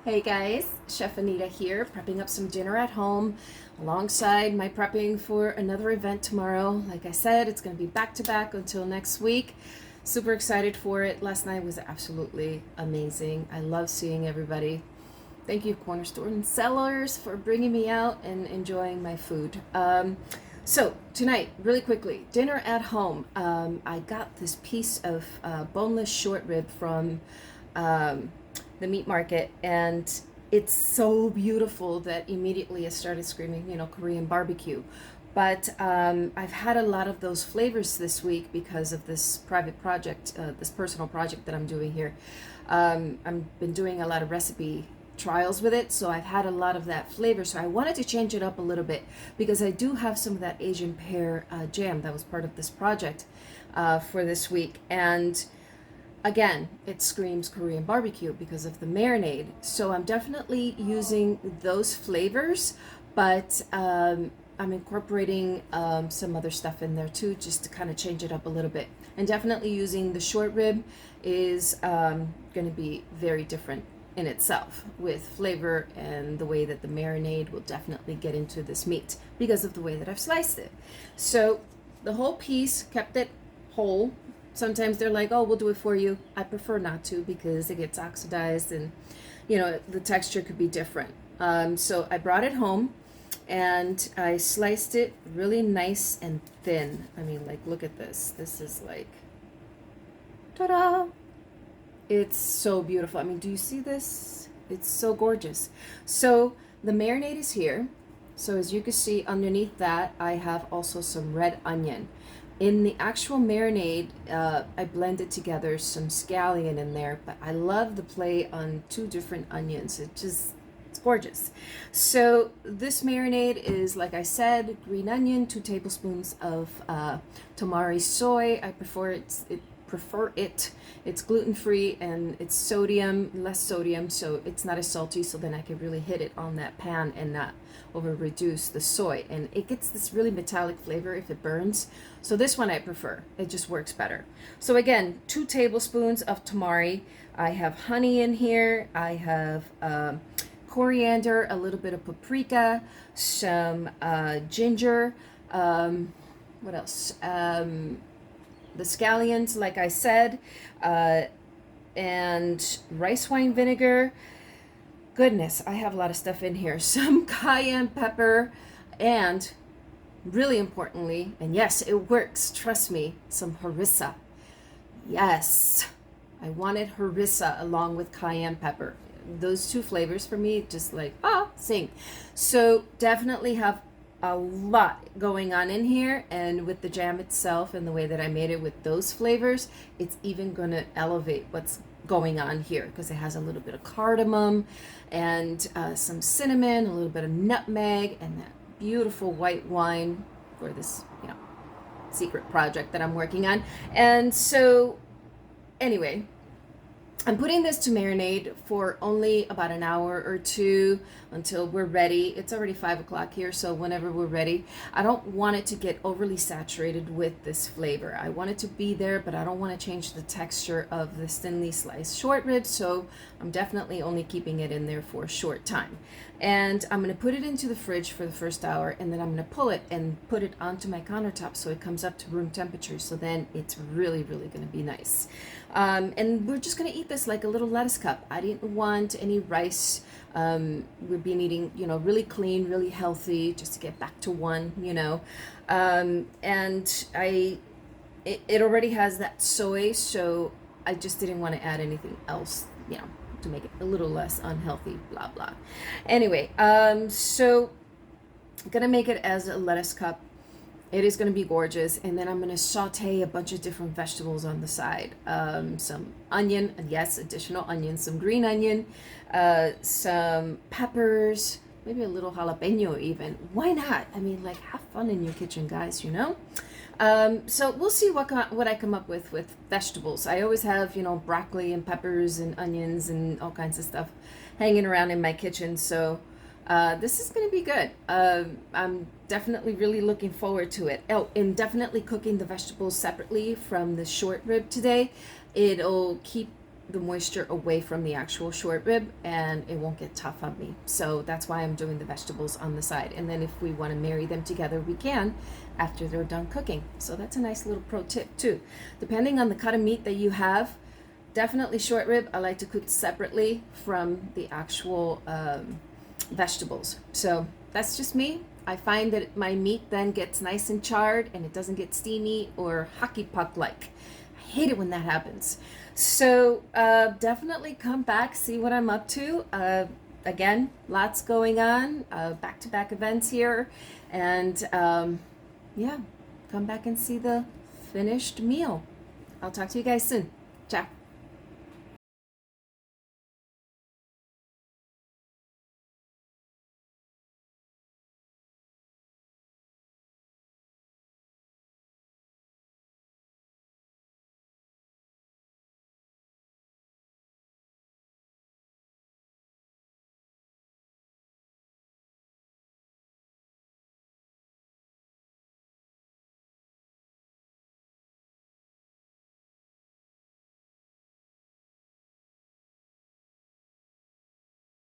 Hey guys, Chef Anita here, prepping up some dinner at home alongside my prepping for another event tomorrow. Like I said, it's going to be back to back until next week. Super excited for it. Last night was absolutely amazing. I love seeing everybody. Thank you, Cornerstone Sellers, for bringing me out and enjoying my food. So tonight, really quickly, dinner at home. I got this piece of boneless short rib from the meat market, and it's so beautiful that immediately I started screaming, Korean barbecue. But I've had a lot of those flavors this week because of this private project, this personal project that I'm doing here. I've been doing a lot of recipe trials with it, so I've had a lot of that flavor. So I wanted to change it up a little bit because I do have some of that Asian pear jam that was part of this project for this week. And again, it screams Korean barbecue because of the marinade. So I'm definitely using those flavors, but I'm incorporating some other stuff in there too, just to kind of change it up a little bit. And definitely using the short rib is going to be very different in itself with flavor, and the way that the marinade will definitely get into this meat because of the way that I've sliced it. So the whole piece, kept it whole. Sometimes they're like, oh, we'll do it for you. I prefer not to because it gets oxidized and, the texture could be different. So I brought it home and I sliced it really nice and thin. I mean, like, look at this. This is like, ta-da! It's so beautiful. I mean, do you see this? It's so gorgeous. So the marinade is here. So as you can see underneath that, I have also some red onion. In the actual marinade, I blended together some scallion in there, but I love the play on two different onions. It's gorgeous. So this marinade is, like I said, green onion, 2 tablespoons of tamari soy. I prefer it. It's gluten-free and it's less sodium, so it's not as salty, so then I can really hit it on that pan and not over reduce the soy, and it gets this really metallic flavor if it burns. So this one I prefer. It just works better. So again, 2 tablespoons of tamari. I have honey in here. I have coriander, a little bit of paprika, some ginger, what else? The scallions, like I said, and rice wine vinegar. Goodness, I have a lot of stuff in here. Some cayenne pepper, and really importantly, and yes, it works, trust me, some harissa. Yes, I wanted harissa along with cayenne pepper. Those two flavors for me just like, sing. So definitely have a lot going on in here, and with the jam itself and the way that I made it with those flavors, it's even gonna elevate what's going on here because it has a little bit of cardamom and some cinnamon, a little bit of nutmeg, and that beautiful white wine for this, secret project that I'm working on. And so anyway, I'm putting this to marinate for only about an hour or two until we're ready. It's already 5 o'clock here, so whenever we're ready. I don't want it to get overly saturated with this flavor. I want it to be there, but I don't want to change the texture of this thinly sliced short rib, so I'm definitely only keeping it in there for a short time. And I'm going to put it into the fridge for the first hour, and then I'm going to pull it and put it onto my countertop so it comes up to room temperature. So then it's really, really going to be nice. And we're just going to eat this like a little lettuce cup. I didn't want any rice. We've been eating, really clean, really healthy, just to get back to one, and it already has that soy, so I just didn't want to add anything else, to make it a little less unhealthy, blah, blah. Anyway, so I'm going to make it as a lettuce cup. It is going to be gorgeous. And then I'm going to saute a bunch of different vegetables on the side. Some onion, yes, additional onion, some green onion, some peppers, maybe a little jalapeno even. Why not? I mean, like, have fun in your kitchen, guys, So we'll see what I come up with vegetables. I always have, broccoli and peppers and onions and all kinds of stuff hanging around in my kitchen. So this is going to be good. I'm definitely really looking forward to it. Oh, and definitely cooking the vegetables separately from the short rib today. It'll keep the moisture away from the actual short rib, and it won't get tough on me. So that's why I'm doing the vegetables on the side. And then if we want to marry them together, we can after they're done cooking. So that's a nice little pro tip too. Depending on the cut of meat that you have, definitely short rib I like to cook separately from the actual vegetables. So that's just me. I find that my meat then gets nice and charred and it doesn't get steamy or hockey puck like. I hate it when that happens. So definitely come back, see what I'm up to. Again, lots going on, back-to-back events here. And yeah, come back and see the finished meal. I'll talk to you guys soon. Ciao.